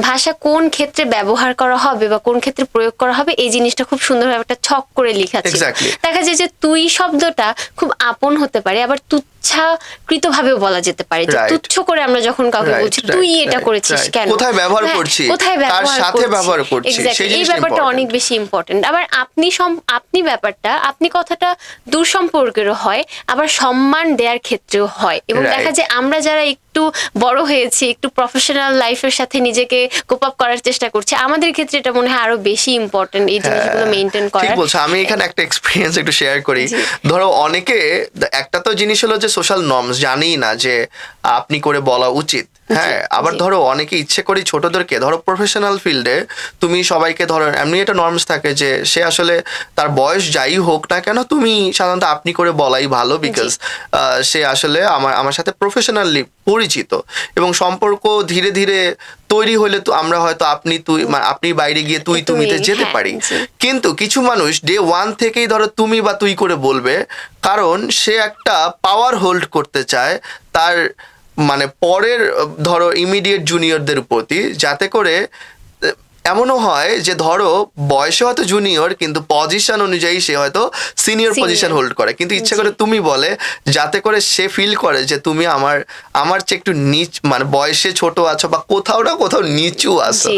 ভাষা কোন ক্ষেত্রে ব্যবহার করা হবে বা কোন ক্ষেত্রে প্রয়োগ করা হবে এই জিনিসটা খুব সুন্দরভাবে একটা ছক করে লেখা ছিল। Exactly. দেখা যায় যে তুই শব্দটা খুব আপন হতে পারে, আবার তুচ্ছাকৃত ভাবেও বলা যেতে পারে, যে Right. তুচ্ছ করে আমরা যখন কাউকে Right, বলছি right, তুই এটা right, করেছিস right. কেন, কোথায় ব্যবহার হ্যাঁ, করছি, কোথায় কার ব্যবহার সাথে ব্যবহার করছি, Exactly, সেই এই জিনিসটা ব্যাপারটা important. অনেক বেশি ইম্পর্টেন্ট। আবার আপনি ব্যাপারটা, আপনি কথাটা দূর সম্পর্কেরও হয়, আবার সম্মান দেওয়ার ক্ষেত্রেও হয়। এবং Right. দেখা যায় আমরা যারা একটু বড় হয়েছি, একটু প্রফেশনাল লাইফের সাথে নিজেকে কোপ আপ করার চেষ্টা করছি, আমাদের ক্ষেত্রে এটা মনে হয় আরো বেশি ইম্পর্টেন্ট এই জিনিসগুলো মেনটেন ঠিক করা। বলছো। আমি এখানে একটা এক্সপিরিয়েন্স একটু শেয়ার করি। জি। ধরো অনেকে, একটা তো জিনিস হলো যে সোশ্যাল নর্মস জানেই না যে আপনি করে বলা উচিত, হ্যাঁ। আবার জি। ধরো অনেকে ইচ্ছে করে ছোটদেরকে, ধরো প্রফেশনাল ফিল্ডে তুমি সবাইকে ধরো এমনি একটা নর্মস থাকে যে সে আসলে তার বয়স যাই হোক না কেন তুমি সাধারণত আপনি করে বলাই ভালো, বিকজ সে আসলে আমার সাথে প্রফেশনালি পরিচিত, এবং সম্পর্ক ধীরে ধীরে তৈরি হলে তো আমরা হয়তো আপনি বাইরে গিয়ে তুমিতে যেতে হ্যাঁ, পারি। জি। কিন্তু কিছু মানুষ ডে ওয়ান থেকেই ধরো তুমি বা তুই করে বলবে, কারণ সে একটা পাওয়ার হোল্ড করতে চায় তার মানে পরের ধরো ইমিডিয়েট জুনিয়রদের প্রতি, যাতে করে এমনও হয় যে ধরো বয়সে হয়তো জুনিয়র কিন্তু পজিশন অনুযায়ী সে হয়তো সিনিয়র Senior। পজিশন হোল্ড করে, কিন্তু ইচ্ছে জি। করে তুমি বলে, যাতে করে সে ফিল করে যে তুমি আমার চেয়ে একটু নিচ, মানে বয়সে ছোট আছো বা কোথাও না কোথাও নিচু আছো। জি।